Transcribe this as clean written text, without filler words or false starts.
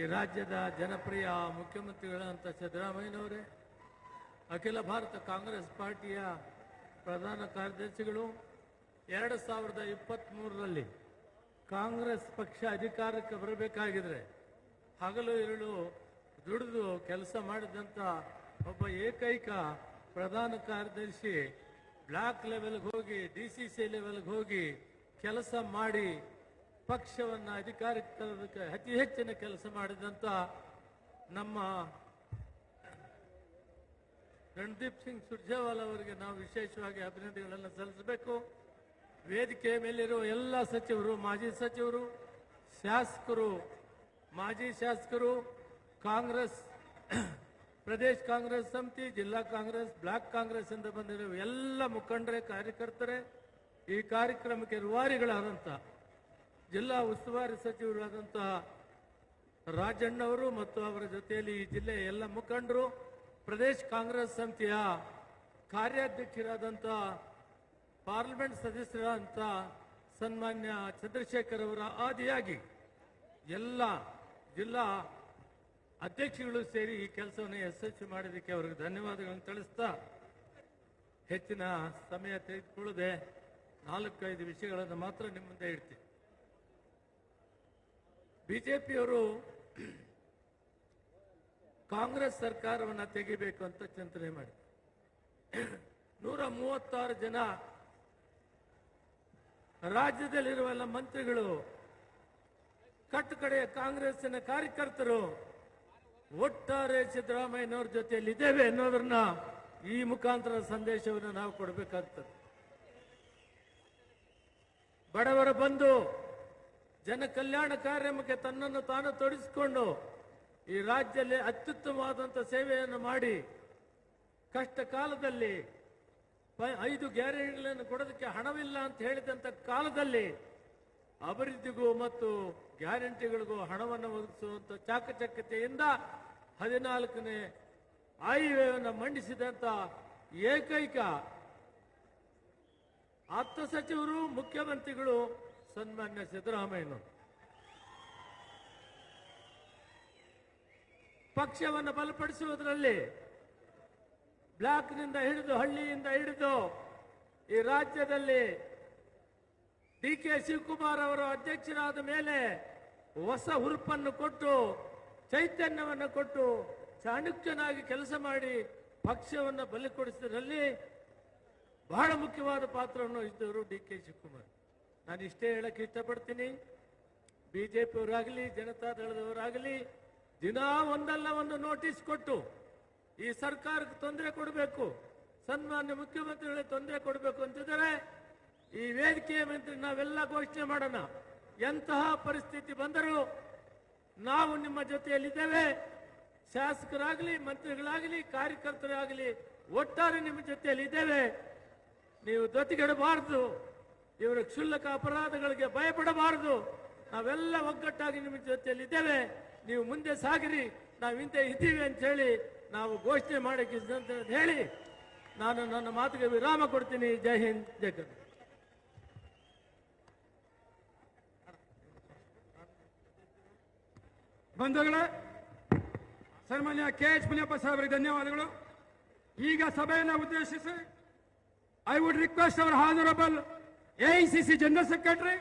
ಈ ರಾಜ್ಯದ ಜನಪ್ರಿಯ ಮುಖ್ಯಮಂತ್ರಿಗಳಂತ ಸಿದ್ದರಾಮಯ್ಯನವರೇ, ಅಖಿಲ ಭಾರತ ಕಾಂಗ್ರೆಸ್ ಪಾರ್ಟಿಯ ಪ್ರಧಾನ ಕಾರ್ಯದರ್ಶಿಗಳು, 2023ರಲ್ಲಿ ಕಾಂಗ್ರೆಸ್ ಪಕ್ಷ ಅಧಿಕಾರಕ್ಕೆ ಬರಬೇಕಾಗಿದ್ರೆ ಹಗಲು ಇರುಳು ದುಡಿದು ಕೆಲಸ ಮಾಡಿದಂಥ ಒಬ್ಬ ಏಕೈಕ ಪ್ರಧಾನ ಕಾರ್ಯದರ್ಶಿ ಬ್ಲಾಕ್ ಲೆವೆಲ್ಗೆ ಹೋಗಿ DCC ಲೆವೆಲ್ಗೆ ಹೋಗಿ ಕೆಲಸ ಮಾಡಿ ಪಕ್ಷವನ್ನು ಅಧಿಕಾರಕ್ಕೆ ತರೋದಕ್ಕೆ ಅತಿ ಹೆಚ್ಚಿನ ಕೆಲಸ ಮಾಡಿದಂಥ ನಮ್ಮ ರಣದೀಪ್ ಸಿಂಗ್ ಸುರ್ಜೇವಾಲಾ ಅವರಿಗೆ ನಾವು ವಿಶೇಷವಾಗಿ ಅಭಿನಂದನೆಗಳನ್ನು ಸಲ್ಲಿಸಬೇಕು. ವೇದಿಕೆ ಮೇಲಿರುವ ಎಲ್ಲ ಸಚಿವರು, ಮಾಜಿ ಸಚಿವರು, ಶಾಸಕರು, ಮಾಜಿ ಶಾಸಕರು, ಕಾಂಗ್ರೆಸ್ ಪ್ರದೇಶ ಕಾಂಗ್ರೆಸ್ ಸಮಿತಿ, ಜಿಲ್ಲಾ ಕಾಂಗ್ರೆಸ್, ಬ್ಲಾಕ್ ಕಾಂಗ್ರೆಸ್ ಎಂದು ಬಂದಿರುವ ಎಲ್ಲ ಮುಖಂಡರೇ, ಕಾರ್ಯಕರ್ತರೇ, ಈ ಕಾರ್ಯಕ್ರಮಕ್ಕೆ ರೂವಾರಿಗಳಾದಂಥ ಜಿಲ್ಲಾ ಉಸ್ತುವಾರಿ ಸಚಿವರಾದಂಥ ರಾಜಣ್ಣವರು ಮತ್ತು ಅವರ ಜೊತೆಯಲ್ಲಿ ಈ ಜಿಲ್ಲೆಯ ಎಲ್ಲ ಮುಖಂಡರು, ಪ್ರದೇಶ ಕಾಂಗ್ರೆಸ್ ಸಮಿತಿಯ ಕಾರ್ಯಾಧ್ಯಕ್ಷರಾದಂಥ ಪಾರ್ಲಿಮೆಂಟ್ ಸದಸ್ಯರಾದಂಥ ಸನ್ಮಾನ್ಯ ಚಂದ್ರಶೇಖರ್ ಅವರ ಆದಿಯಾಗಿ ಎಲ್ಲ ಜಿಲ್ಲಾ ಅಧ್ಯಕ್ಷಗಳು ಸೇರಿ ಈ ಕೆಲಸವನ್ನು ಯಶಸ್ವಿ ಮಾಡಿದ್ದಕ್ಕೆ ಅವರಿಗೆ ಧನ್ಯವಾದಗಳನ್ನು ತಿಳಿಸ್ತಾ, ಹೆಚ್ಚಿನ ಸಮಯ ತೆಗೆದುಕೊಳ್ಳದೆ 4-5 ವಿಷಯಗಳನ್ನು ಮಾತ್ರ ನಿಮ್ಮ ಮುಂದೆ ಇಡ್ತೀನಿ. ಬಿಜೆಪಿಯವರು ಕಾಂಗ್ರೆಸ್ ಸರ್ಕಾರವನ್ನು ತೆಗಿಬೇಕು ಅಂತ ಚಿಂತನೆ ಮಾಡಿ 136 ಜನ ರಾಜ್ಯದಲ್ಲಿರುವ ಎಲ್ಲ ಮಂತ್ರಿಗಳು, ಕಟ್ಟಕಡೆಯ ಕಾಂಗ್ರೆಸ್ಸಿನ ಕಾರ್ಯಕರ್ತರು ಒಟ್ಟಾರೆ ಸಿದ್ದರಾಮಯ್ಯನವ್ರ ಜೊತೆಯಲ್ಲಿ ಇದ್ದೇವೆ ಅನ್ನೋದನ್ನ ಈ ಮುಖಾಂತರ ಸಂದೇಶವನ್ನು ನಾವು ಕೊಡಬೇಕಾಗ್ತದೆ. ಬಡವರ ಬಂಧು, ಜನ ಕಲ್ಯಾಣ ಕಾರ್ಯಕ್ರಮಕ್ಕೆ ತನ್ನನ್ನು ತಾನು ತೊಡಗಿಸಿಕೊಂಡು ಈ ರಾಜ್ಯದಲ್ಲಿ ಅತ್ಯುತ್ತಮವಾದಂಥ ಸೇವೆಯನ್ನು ಮಾಡಿ ಕಷ್ಟ ಕಾಲದಲ್ಲಿ 5 ಗ್ಯಾರಂಟಿಗಳನ್ನು ಕೊಡೋದಕ್ಕೆ ಹಣವಿಲ್ಲ ಅಂತ ಹೇಳಿದಂಥ ಕಾಲದಲ್ಲಿ ಅಭಿವೃದ್ಧಿಗೂ ಮತ್ತು ಗ್ಯಾರಂಟಿಗಳಿಗೂ ಹಣವನ್ನು ಒದಗಿಸುವಂಥ ಚಾಕಚಕ್ಯತೆಯಿಂದ 14ನೇ ಆಯವ್ಯಯವನ್ನು ಮಂಡಿಸಿದಂಥ ಏಕೈಕ ಆಪ್ತ ಸಚಿವರು, ಮುಖ್ಯಮಂತ್ರಿಗಳು ಸನ್ಮಾನ್ಯ ಸಿದ್ದರಾಮಯ್ಯನವರು. ಪಕ್ಷವನ್ನು ಬಲಪಡಿಸುವುದರಲ್ಲಿ ಬ್ಲಾಕ್ನಿಂದ ಹಿಡಿದು ಹಳ್ಳಿಯಿಂದ ಹಿಡಿದು ಈ ರಾಜ್ಯದಲ್ಲಿ DK ಶಿವಕುಮಾರ್ ಅವರು ಅಧ್ಯಕ್ಷರಾದ ಮೇಲೆ ಹೊಸ ಹುರುಪನ್ನು ಕೊಟ್ಟು, ಚೈತನ್ಯವನ್ನು ಕೊಟ್ಟು, ಚಾಣಕ್ಯನಾಗಿ ಕೆಲಸ ಮಾಡಿ ಪಕ್ಷವನ್ನು ಬಲಿಕೊಡಿಸಿದ್ರಲ್ಲಿ ಬಹಳ ಮುಖ್ಯವಾದ ಪಾತ್ರವನ್ನು ವಹಿಸಿದವರು DK ಶಿವಕುಮಾರ್. ನಾನು ಇಷ್ಟೇ ಹೇಳಕ್ಕೆ ಇಷ್ಟಪಡ್ತೀನಿ. ಬಿಜೆಪಿಯವರಾಗಲಿ ಜನತಾದಳದವರಾಗಲಿ ದಿನಾ ಒಂದಲ್ಲ ಒಂದು ನೋಟಿಸ್ ಕೊಟ್ಟು ಈ ಸರ್ಕಾರಕ್ಕೆ ತೊಂದರೆ ಕೊಡಬೇಕು, ಸನ್ಮಾನ್ಯ ಮುಖ್ಯಮಂತ್ರಿಗಳಿಗೆ ತೊಂದರೆ ಕೊಡಬೇಕು ಅಂತಿದ್ದಾರೆ. ಈ ವೇದಿಕೆಯ ಮಂತ್ರಿ ನಾವೆಲ್ಲ ಘೋಷಣೆ ಮಾಡೋಣ, ಎಂತಹ ಪರಿಸ್ಥಿತಿ ಬಂದರೂ ನಾವು ನಿಮ್ಮ ಜೊತೆಯಲ್ಲಿದ್ದೇವೆ. ಶಾಸಕರಾಗಲಿ, ಮಂತ್ರಿಗಳಾಗಲಿ, ಕಾರ್ಯಕರ್ತರಾಗಲಿ ಒಟ್ಟಾರೆ ನಿಮ್ಮ ಜೊತೆಯಲ್ಲಿದ್ದೇವೆ. ನೀವು ಜೊತೆಗಿಡಬಾರದು, ಇವರ ಕ್ಷುಲ್ಲಕ ಅಪರಾಧಗಳಿಗೆ ಭಯಪಡಬಾರದು. ನಾವೆಲ್ಲ ಒಗ್ಗಟ್ಟಾಗಿ ನಿಮ್ಮ ಜೊತೆಯಲ್ಲಿದ್ದೇವೆ. ನೀವು ಮುಂದೆ ಸಾಗಿರಿ, ನಾವು ಹಿಂದೆ ಇದ್ದೀವಿ ಅಂತ ಹೇಳಿ ನಾವು ಘೋಷಣೆ ಮಾಡಕ್ಕೆ ಅಂತ ಹೇಳಿ ನಾನು ನನ್ನ ಮಾತಿಗೆ ವಿರಾಮ ಕೊಡ್ತೀನಿ. ಜೈ ಹಿಂದ್, ಜೈ ಕರ್ನಾಟಕ. ಬಂಧುಗಳೇ, ಸನ್ಮಾನ್ಯ KH ಮುನಿಯಪ್ಪ ಸಾಹೇಬರಿಗೆ ಧನ್ಯವಾದಗಳು. ಈಗ ಸಭೆಯನ್ನು ಉದ್ದೇಶಿಸಿ I would request our honourable AICC general secretary